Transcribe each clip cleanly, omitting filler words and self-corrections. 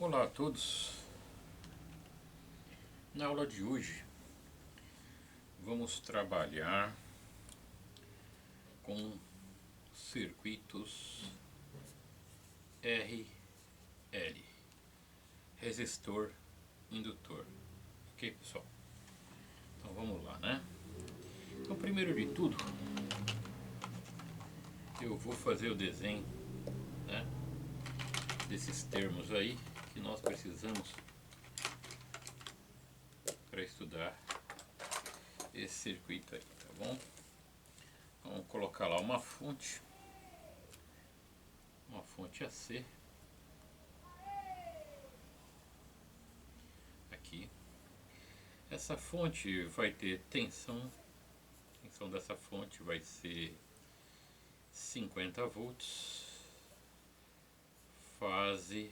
Olá a todos. Na aula de hoje vamos trabalhar com circuitos RL, resistor, indutor. Ok, pessoal? Então vamos lá, né? Então, primeiro de tudo, eu vou fazer o desenho, né, desses termos aí que nós precisamos para estudar esse circuito aí, tá bom? Vamos colocar lá uma fonte AC aqui. Essa fonte vai ter tensão, a tensão dessa fonte vai ser 50 volts, fase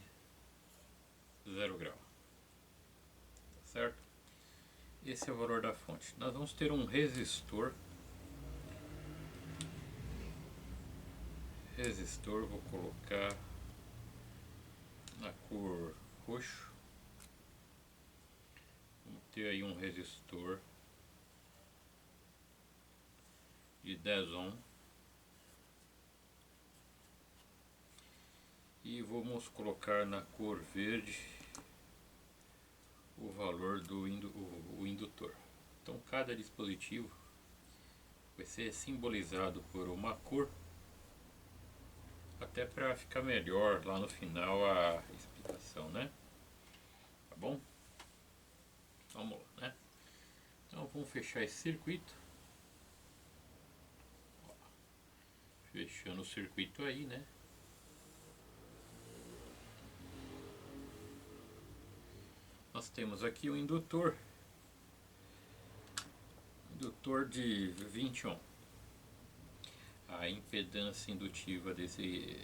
0 grau, tá certo? Esse é o valor da fonte. Nós vamos ter um resistor, vou colocar na cor roxo. Vamos ter aí um resistor de 10 ohm e vamos colocar na cor verde o valor do indutor. Então cada dispositivo vai ser simbolizado por uma cor, até para ficar melhor lá no final a explicação, né? Tá bom? Vamos lá, né? Então vamos fechar esse circuito. Fechando o circuito aí, né? Nós temos aqui o indutor de 20 ohm. A impedância indutiva desse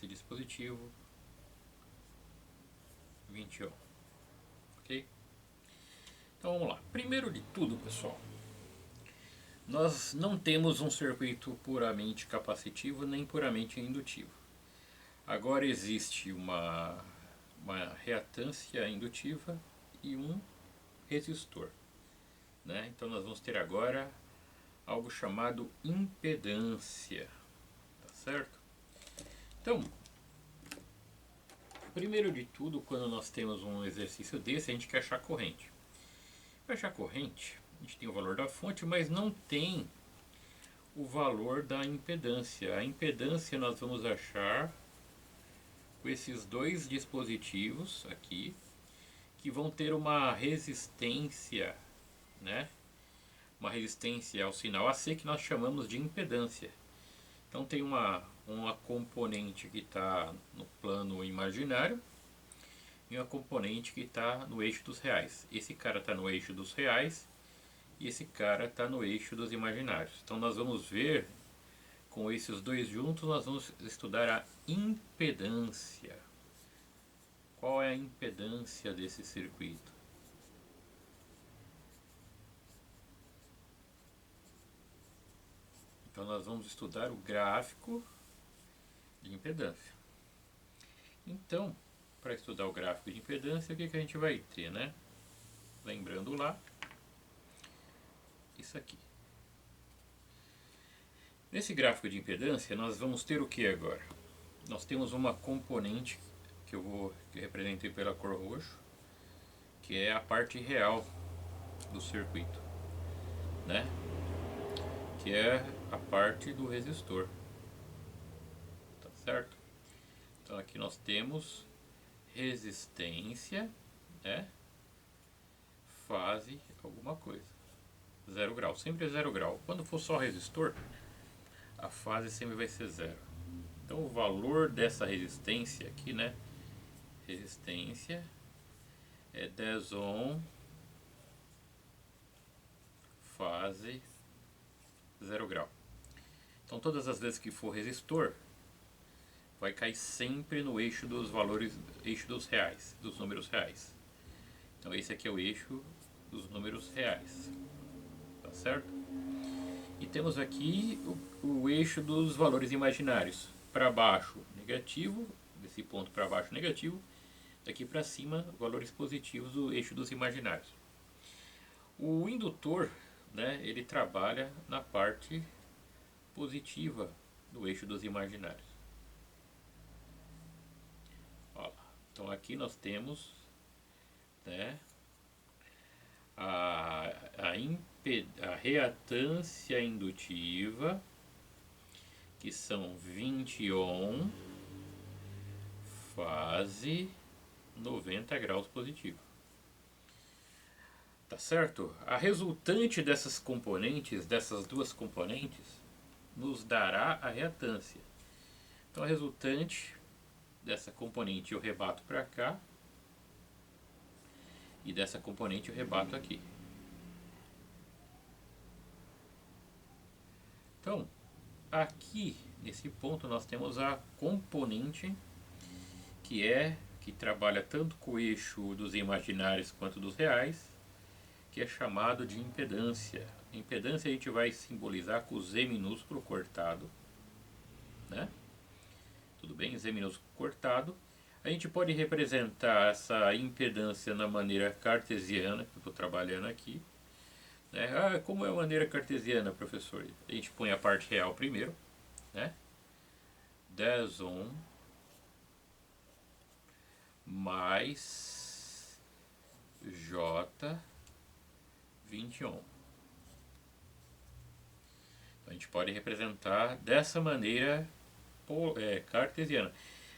dispositivo, 20 ohm. Ok? Então vamos lá. Primeiro de tudo, pessoal, nós não temos um circuito puramente capacitivo nem puramente indutivo. Agora existe uma reatância indutiva e um resistor, né? Então nós vamos ter agora algo chamado impedância, tá certo? Então, primeiro de tudo, quando nós temos um exercício desse, a gente quer achar a corrente. Para achar a corrente, a gente tem o valor da fonte, mas não tem o valor da impedância. A impedância nós vamos achar com esses dois dispositivos aqui, que vão ter uma resistência, né? Uma resistência ao sinal AC que nós chamamos de impedância. Então tem uma componente que está no plano imaginário e uma componente que está no eixo dos reais. Esse cara está no eixo dos reais e esse cara está no eixo dos imaginários. Então nós vamos ver, com esses dois juntos, nós vamos estudar a impedância. Qual é a impedância desse circuito? Então nós vamos estudar o gráfico de impedância. Então, para estudar o gráfico de impedância, o que a gente vai ter, né? Lembrando lá, isso aqui. Nesse gráfico de impedância, nós vamos ter o que agora? Nós temos uma componente que eu representei pela cor roxo, que é a parte real do circuito, né? Que é a parte do resistor, tá certo? Então aqui nós temos resistência, né? Fase alguma coisa, 0 grau, sempre é 0 grau. Quando for só resistor, a fase sempre vai ser 0. Então o valor dessa resistência aqui, né? Resistência é 10 ohm, fase 0 grau. Então todas as vezes que for resistor, vai cair sempre no eixo dos valores, eixo dos reais, dos números reais. Então esse aqui é o eixo dos números reais, tá certo? E temos aqui o eixo dos valores imaginários. Para baixo negativo, desse ponto para baixo negativo, aqui para cima, valores positivos do eixo dos imaginários. O indutor, né, ele trabalha na parte positiva do eixo dos imaginários. Ó lá. Então aqui nós temos, né, a reatância indutiva, que são 20 ohm, fase 90 graus positivo. Tá certo? A resultante dessas componentes, dessas duas componentes, nos dará a reatância. Então a resultante dessa componente eu rebato para cá, e dessa componente eu rebato aqui. Então, aqui nesse ponto nós temos a componente que trabalha tanto com o eixo dos imaginários quanto dos reais, que é chamado de impedância. Impedância a gente vai simbolizar com o Z minúsculo cortado, né? Tudo bem? Z minúsculo cortado. A gente pode representar essa impedância na maneira cartesiana, que eu estou trabalhando aqui. Né? Ah, como é a maneira cartesiana, professor? A gente põe a parte real primeiro, né? 10 ohm mais J 20 ohm. A gente pode representar dessa maneira cartesiana.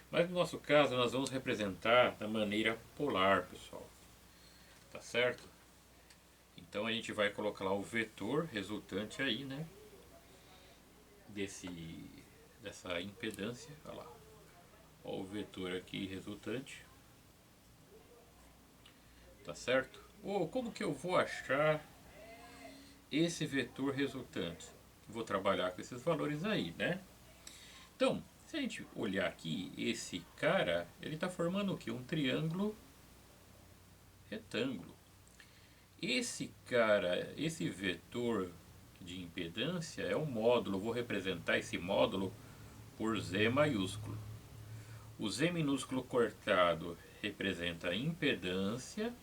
Mas no nosso caso nós vamos representar da maneira polar, pessoal. Tá certo? Então a gente vai colocar lá o vetor resultante aí, né? Dessa impedância. Olha lá. Olha o vetor aqui resultante. Tá certo? Ou como que eu vou achar esse vetor resultante? Vou trabalhar com esses valores aí, né? Então, se a gente olhar aqui, esse cara, ele está formando o que? Um triângulo retângulo. Esse cara, esse vetor de impedância é o módulo. Eu vou representar esse módulo por Z maiúsculo. O Z minúsculo cortado representa a impedância.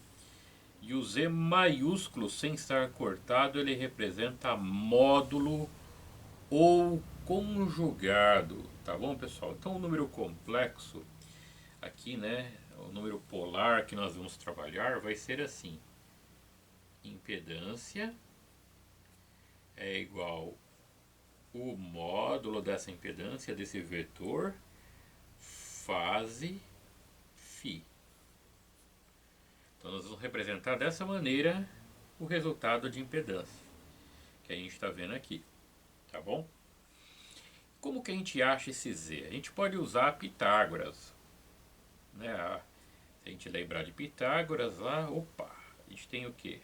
E o Z maiúsculo, sem estar cortado, ele representa módulo ou conjugado. Tá bom, pessoal? Então o número complexo aqui, né, o número polar que nós vamos trabalhar vai ser assim: impedância é igual o módulo dessa impedância, desse vetor, fase φ. Então nós vamos representar dessa maneira o resultado de impedância que a gente está vendo aqui, tá bom? Como que a gente acha esse Z? A gente pode usar Pitágoras, né? Se a gente lembrar de Pitágoras lá, opa, a gente tem o que?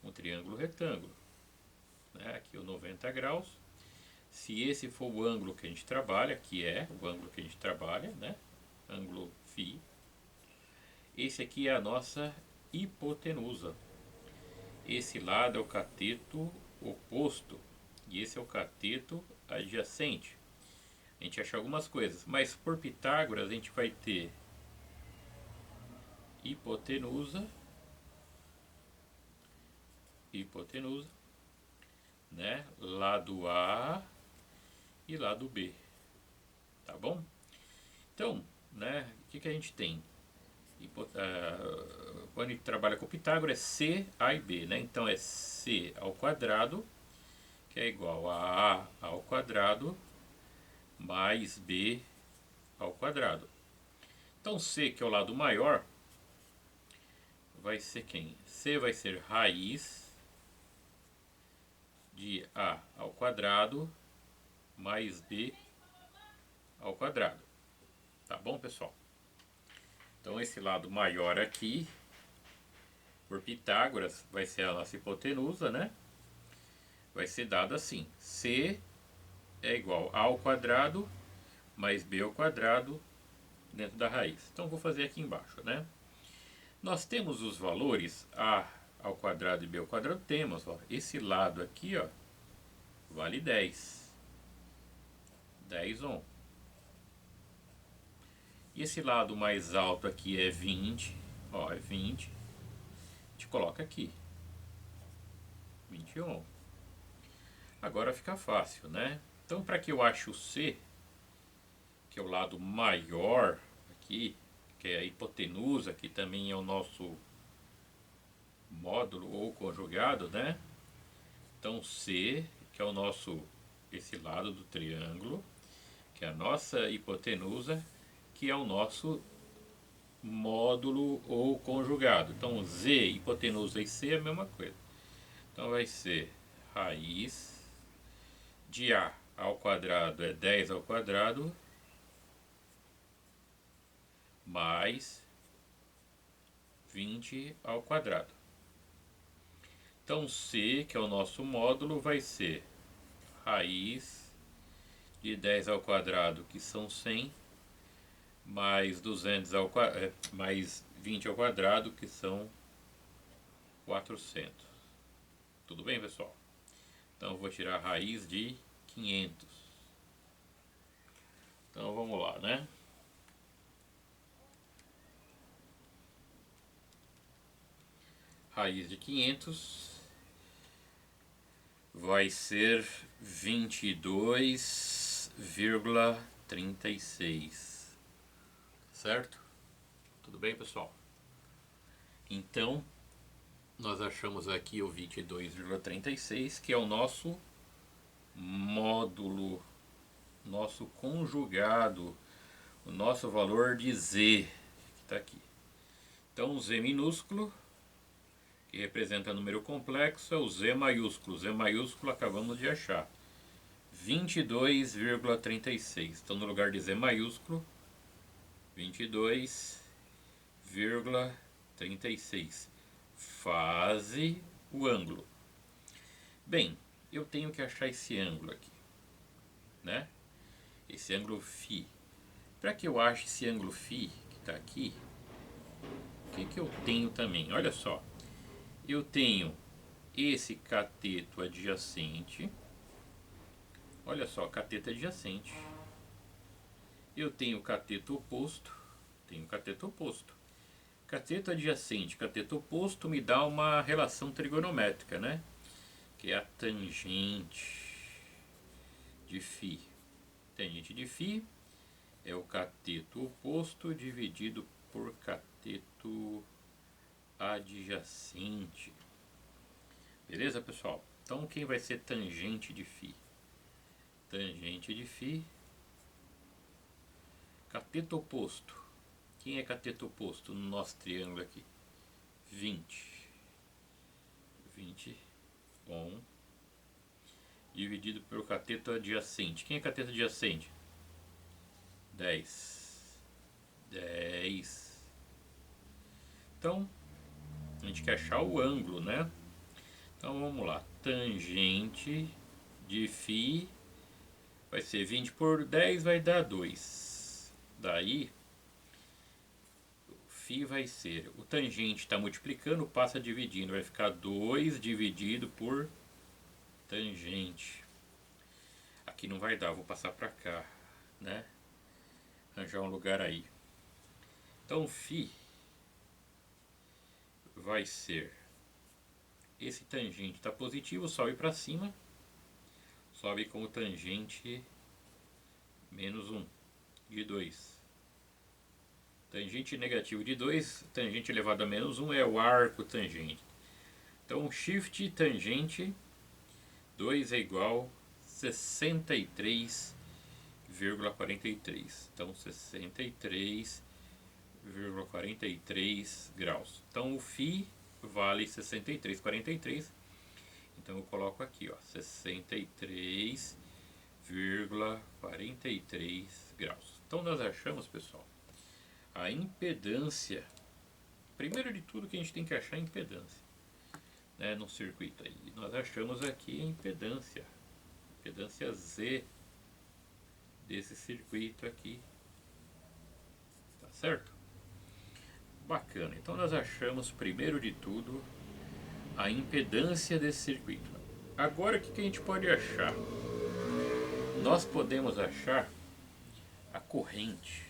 Um triângulo retângulo, né? Aqui o 90 graus. Se esse for o ângulo que a gente trabalha, que é o ângulo que a gente trabalha, né? Ângulo φ. Esse aqui é a nossa hipotenusa. Esse lado é o cateto oposto e esse é o cateto adjacente. A gente acha algumas coisas, mas por Pitágoras a gente vai ter hipotenusa, né? Lado A e lado B, tá bom? Então, né? O que a gente tem? Quando a gente trabalha com Pitágoras é C, A e B, né? Então é C ao quadrado, que é igual a A ao quadrado, mais B ao quadrado. Então C, que é o lado maior, vai ser quem? C vai ser raiz de A ao quadrado, mais B ao quadrado. Tá bom, pessoal? Então esse lado maior aqui, por Pitágoras, vai ser a nossa hipotenusa, né? Vai ser dado assim: C é igual a ao quadrado mais B ao quadrado dentro da raiz. Então vou fazer aqui embaixo, né? Nós temos os valores A ao quadrado e B ao quadrado, temos, ó, esse lado aqui, ó, vale 10 ohm. E esse lado mais alto aqui é 20, ó, é 20. A gente coloca aqui, 21. Agora fica fácil, né? Então, para que eu ache o C, que é o lado maior aqui, que é a hipotenusa, que também é o nosso módulo ou conjugado, né? Então, C, que é o nosso, esse lado do triângulo, que é a nossa hipotenusa, que é o nosso módulo ou conjugado. Então, Z, hipotenusa e C é a mesma coisa. Então, vai ser raiz de A ao quadrado é 10 ao quadrado mais 20 ao quadrado. Então, C, que é o nosso módulo, vai ser raiz de 10 ao quadrado, que são 100, mais 200 mais 20 ao quadrado, que são 400. Tudo bem, pessoal? Então, eu vou tirar a raiz de 500. Então, vamos lá, né? Raiz de 500 vai ser 22,36. Certo? Tudo bem, pessoal? Então, nós achamos aqui o 22,36, que é o nosso módulo, nosso conjugado, o nosso valor de Z, que está aqui. Então, Z minúsculo, que representa número complexo, é o Z maiúsculo. Z maiúsculo acabamos de achar, 22,36. Então, no lugar de Z maiúsculo, 22,36. Faze o ângulo. Bem, eu tenho que achar esse ângulo aqui, né? Esse ângulo φ. Para que eu ache esse ângulo φ que está aqui, o que eu tenho também? Olha só, eu tenho esse cateto adjacente. Olha só, cateto adjacente. Eu tenho o cateto oposto. Tenho cateto oposto. Cateto adjacente, cateto oposto me dá uma relação trigonométrica, né? Que é a tangente de φ. Tangente de φ é o cateto oposto dividido por cateto adjacente. Beleza, pessoal? Então, quem vai ser tangente de φ? Tangente de φ, cateto oposto. Quem é cateto oposto no nosso triângulo aqui? 20. 20, bom. Dividido pelo cateto adjacente. Quem é cateto adjacente? 10. 10. Então, a gente quer achar o ângulo, né? Então, vamos lá. Tangente de φ vai ser 20 por 10, vai dar 2. Daí, o φ vai ser... O tangente está multiplicando, passa dividindo. Vai ficar 2 dividido por tangente. Aqui não vai dar, vou passar para cá, né? Arranjar um lugar aí. Então, φ vai ser... Esse tangente está positivo, sobe para cima. Sobe com o tangente menos 1 de 2. Tangente negativo de 2, tangente elevado a menos 1 é o arco tangente. Então, shift tangente 2 é igual a 63,43. Então, 63,43 graus. Então, o φ vale 63,43. Então eu coloco aqui, ó, 63,43 graus. Então nós achamos, pessoal, a impedância. Primeiro de tudo que a gente tem que achar a impedância, né, no circuito aí. Nós achamos aqui a impedância Z desse circuito aqui. Tá certo? Bacana. Então nós achamos primeiro de tudo a impedância desse circuito. Agora o que a gente pode achar? Nós podemos achar a corrente.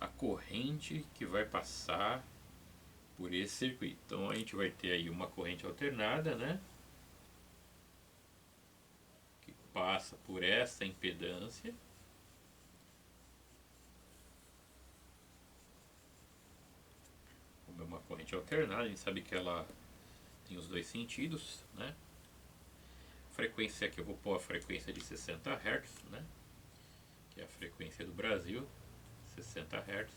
a corrente que vai passar por esse circuito. Então a gente vai ter aí uma corrente alternada, né? Que passa por essa impedância. Como é uma corrente alternada, a gente sabe que ela tem os dois sentidos, né? Frequência aqui eu vou pôr a frequência de 60 Hz, né? Que é a frequência do Brasil, 60 Hz.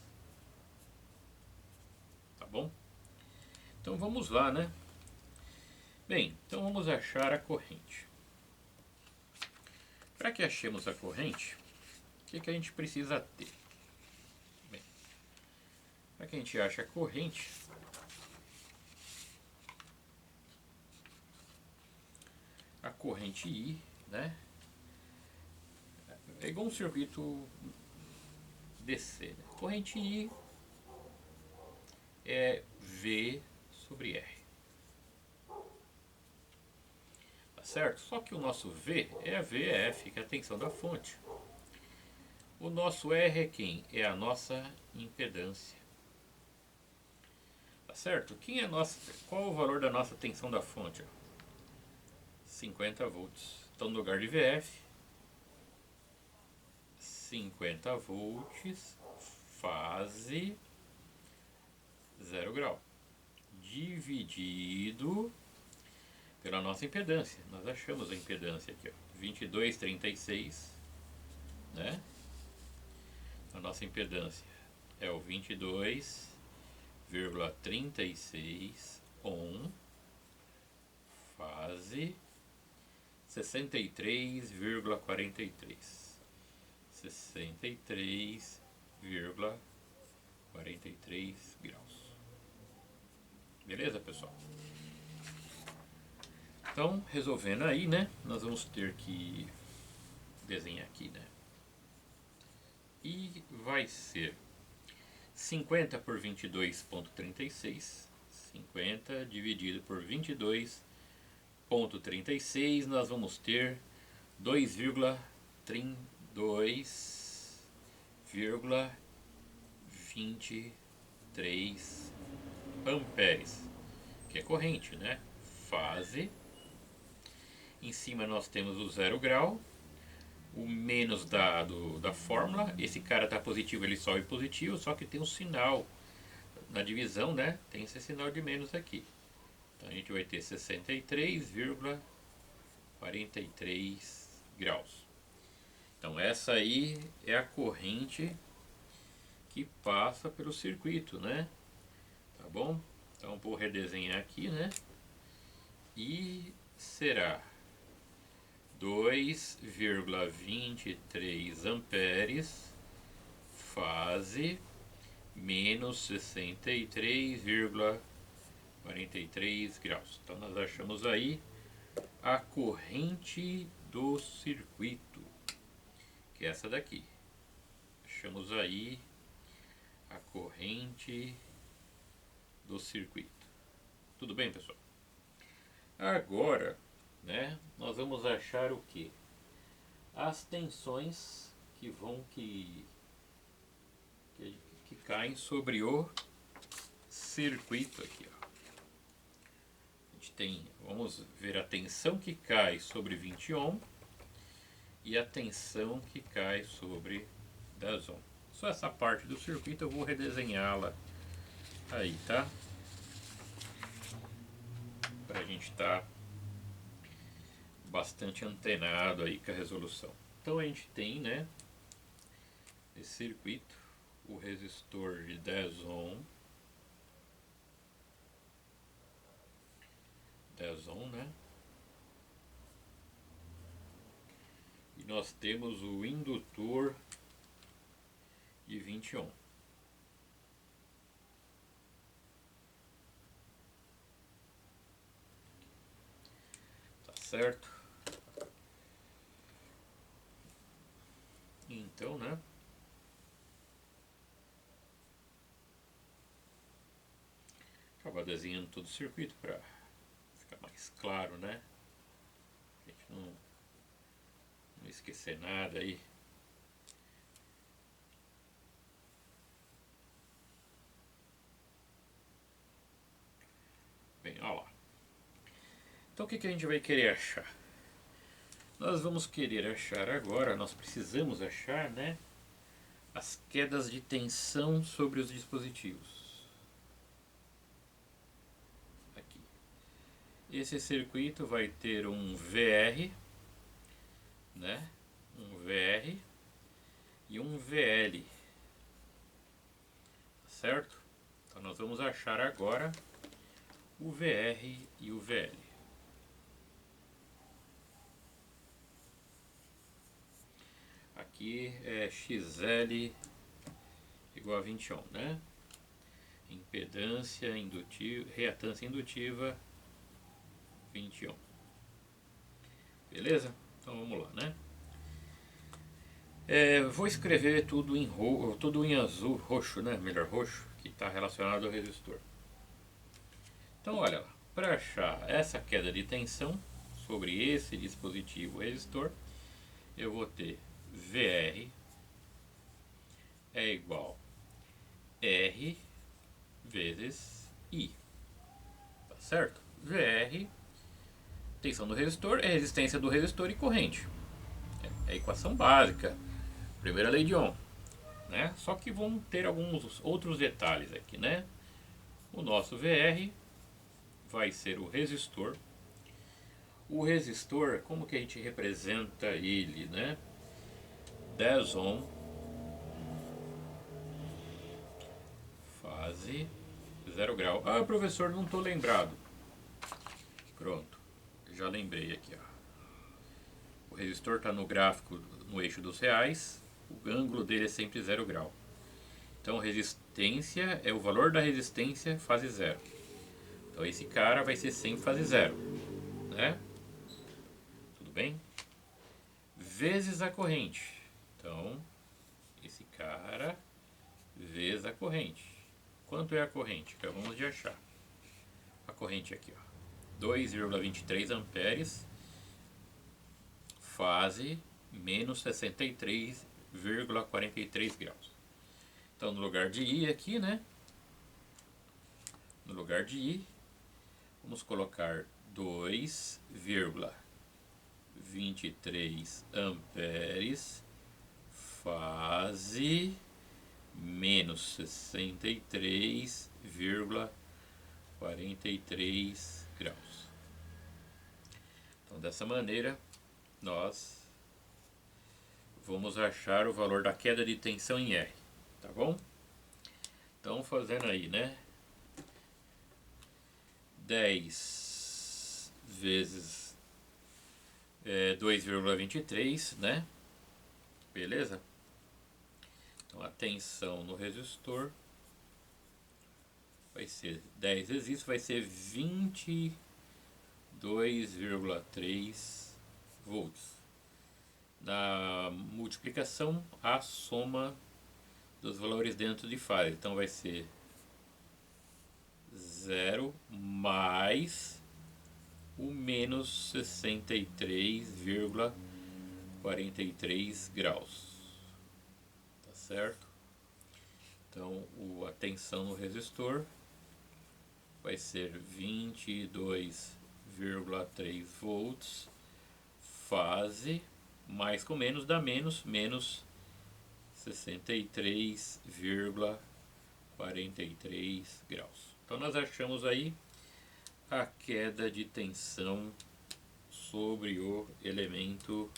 Tá bom? Então vamos lá, né? Bem, então vamos achar a corrente. Para que achemos a corrente, o que a gente precisa ter? Bem, para que a gente ache a corrente, I, né? É igual um circuito DC, né? Corrente I é V sobre R. Tá certo? Só que o nosso V é a VF, que é a tensão da fonte. O nosso R é quem? É a nossa impedância. Tá certo? Qual é o valor da nossa tensão da fonte? 50 volts. Então no lugar de VF, 50 volts, fase 0 grau, dividido pela nossa impedância. Nós achamos a impedância aqui, ó, 22,36, né? A nossa impedância é o 22,36 ohm, fase 63,43. 63,43 graus. Beleza, pessoal? Então, resolvendo aí, né? Nós vamos ter que desenhar aqui, né? E vai ser 50 por 22,36. 50 dividido por 22,36. Nós vamos ter 2,23 amperes, que é corrente, né? Fase. Em cima nós temos o 0 grau, o menos da fórmula. Esse cara está positivo, ele sobe positivo, só que tem um sinal na divisão, né? Tem esse sinal de menos aqui. Então a gente vai ter 63,43 graus. Então essa aí é a corrente que passa pelo circuito, né? Tá bom? Então vou redesenhar aqui, né? E será 2,23 amperes, fase, menos 63,43 graus. Então nós achamos aí a corrente do circuito, que é essa daqui. Achamos aí a corrente do circuito. Tudo bem, pessoal? Agora, né, nós vamos achar o que? As tensões que caem sobre o circuito aqui, ó. A gente tem, vamos ver a tensão que cai sobre 20 ohm e a tensão que cai sobre 10 ohm. Só essa parte do circuito eu vou redesenhá-la aí, tá? Pra gente estar bastante antenado aí com a resolução. Então a gente tem, né, esse circuito, o resistor de 10 ohm, 10 ohm, né? E nós temos o indutor de 20 ohm. Tá certo? Então, né? Acabar desenhando todo o circuito para ficar mais claro, né? A gente não esquecer nada aí. Então o que a gente vai querer achar? Nós vamos querer achar agora, nós precisamos achar, né, as quedas de tensão sobre os dispositivos. Aqui. Esse circuito vai ter um VR, né, um VR e um VL, certo? Então nós vamos achar agora o VR e o VL. Aqui é XL igual a 21, né? Impedância indutiva, reatância indutiva 21. Beleza? Então vamos lá, né? Vou escrever tudo em azul, roxo, né? Melhor roxo, que está relacionado ao resistor. Então olha lá, para achar essa queda de tensão sobre esse dispositivo resistor, eu vou ter VR é igual R vezes I, tá certo? VR, tensão do resistor, é resistência do resistor e corrente. É a equação básica, primeira lei de Ohm, né? Só que vão ter alguns outros detalhes aqui, né? O nosso VR vai ser o resistor. O resistor, como que a gente representa ele, né? 10 ohm, fase 0 grau. Ah, professor, não estou lembrado. Pronto, já lembrei aqui, ó. O resistor está no gráfico, no eixo dos reais. O ângulo dele é sempre 0 grau. Então resistência é o valor da resistência fase 0. Então esse cara vai ser sempre fase 0, né? Tudo bem? Vezes a corrente. Então esse cara vezes a corrente. Quanto é a corrente? Acabamos de achar. A corrente aqui, ó, 2,23 amperes, fase menos 63,43 graus. Então no lugar de I aqui, né? No lugar de I, vamos colocar 2,23 amperes, fase menos 63,43 graus. Então dessa maneira nós vamos achar o valor da queda de tensão em R, tá bom? Então fazendo aí, né? 10 vezes 2,23, né? Beleza? Então a tensão no resistor vai ser 10 vezes isso, vai ser 22,3 volts. Na multiplicação, a soma dos valores dentro de fase. Então vai ser 0 mais o menos 63,43 graus. Tá certo? Então a tensão no resistor vai ser 22,3 volts, fase, mais com menos dá menos 63,43 graus. Então nós achamos aí a queda de tensão sobre o elemento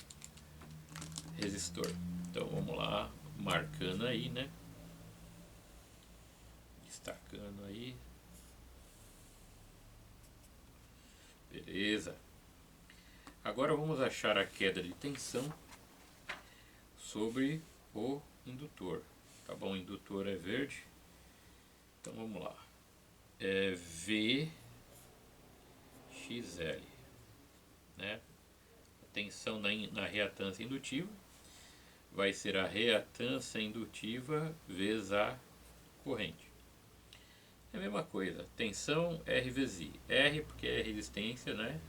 resistor. Então vamos lá, marcando aí, né? Destacando aí. Beleza. Agora vamos achar a queda de tensão sobre o indutor. Tá bom? O indutor é verde. Então vamos lá. É VXL, né? A tensão na reatância indutiva vai ser a reatância indutiva vezes a corrente. É a mesma coisa, tensão R vezes I. R porque é resistência, né?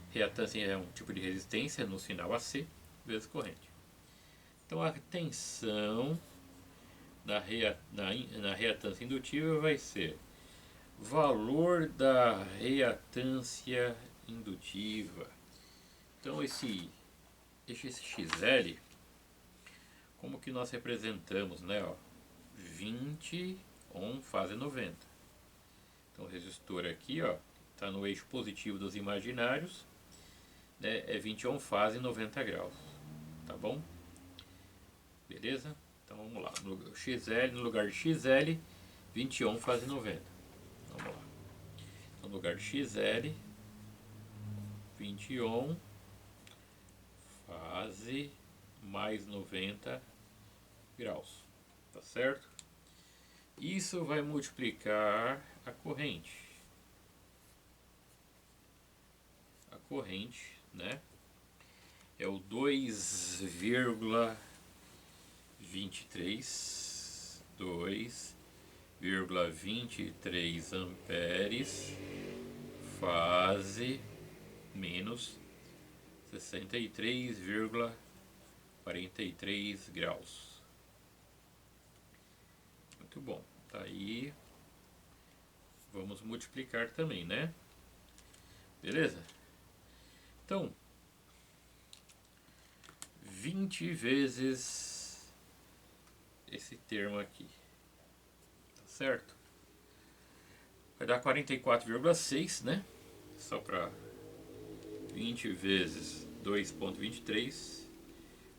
Reatância é um tipo de resistência no sinal AC vezes corrente. Então a tensão na reatância indutiva vai ser valor da reatância indutiva. Então esse XL, como que nós representamos, né? Ó, 20 ohm fase 90. Então o resistor aqui, ó, está no eixo positivo dos imaginários, né? É 20 ohm fase 90 graus, tá bom? Beleza? Então vamos lá, no XL, no lugar de XL, 20 ohm fase 90. Vamos lá. Então, no lugar de XL, 20 ohm fase mais 90 graus, tá certo? Isso vai multiplicar a corrente. A corrente, né? É o 2,23 amperes fase menos 63,43 graus. Muito bom. Tá aí. Vamos multiplicar também, né? Beleza? Então, 20 vezes esse termo aqui. Tá certo? Vai dar 44,6, né? Só para 20 vezes 2,23,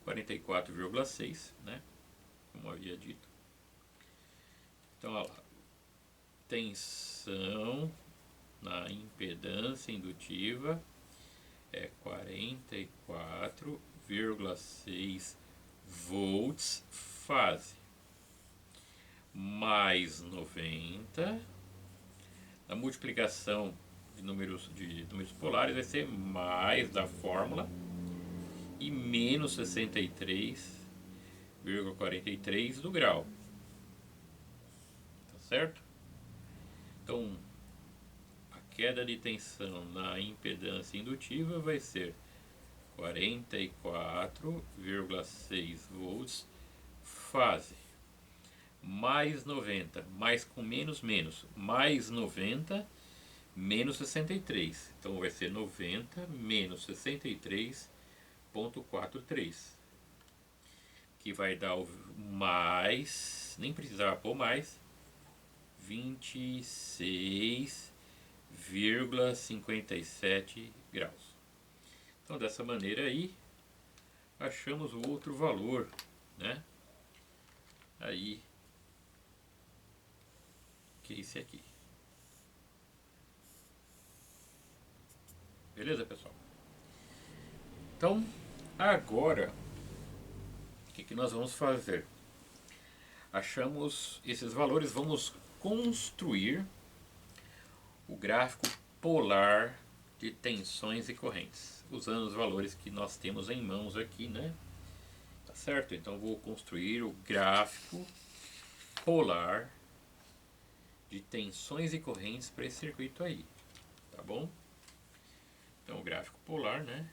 44,6, né? Como havia dito. Então, olha lá. Tensão na impedância indutiva é 44,6 volts fase mais 90. A multiplicação de números polares vai ser mais da fórmula e menos 63,43 do grau. Tá certo? Então, a queda de tensão na impedância indutiva vai ser 44,6 volts fase mais 90, mais com menos, mais 90, menos 63. Então vai ser 90 menos 63,43. Que vai dar o mais, nem precisava pôr mais, 26,57 graus. Então dessa maneira aí, achamos o outro valor, né? Aí, que é esse aqui. Beleza, pessoal? Então, agora, o que nós vamos fazer? Achamos esses valores, vamos construir o gráfico polar de tensões e correntes, usando os valores que nós temos em mãos aqui, né? Tá certo? Então vou construir o gráfico polar de tensões e correntes para esse circuito aí, tá bom? Então o gráfico polar, né,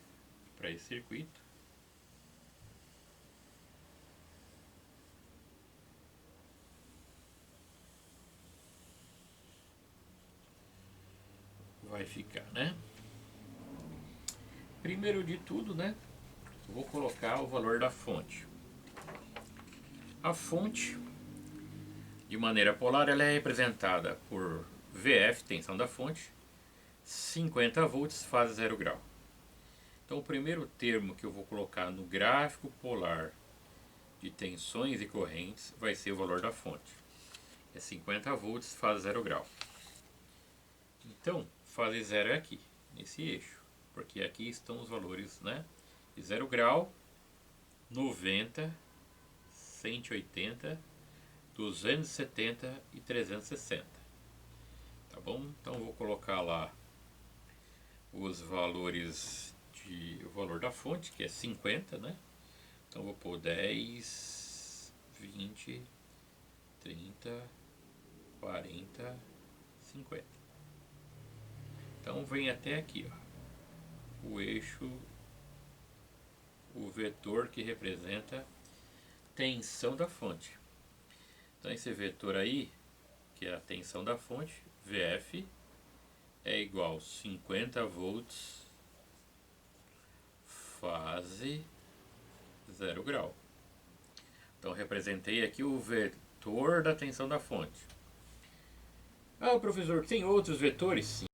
para esse circuito. Vai ficar, né? Primeiro de tudo, né, vou colocar o valor da fonte. A fonte, de maneira polar, ela é representada por VF, tensão da fonte, 50 volts, fase 0 grau. Então o primeiro termo que eu vou colocar no gráfico polar de tensões e correntes vai ser o valor da fonte. É 50 volts, fase 0 grau. Então, fase 0 é aqui, nesse eixo, porque aqui estão os valores, né, de 0 grau, 90, 180, 270 e 360. Tá bom? Então vou colocar lá os valores o valor da fonte, que é 50, né? Então vou pôr 10, 20, 30, 40, 50. Então vem até aqui, ó, o eixo, o vetor que representa tensão da fonte. Então esse vetor aí, que é a tensão da fonte, VF, é igual a 50 volts, fase 0 grau. Então representei aqui o vetor da tensão da fonte. Ah, professor, tem outros vetores? Sim.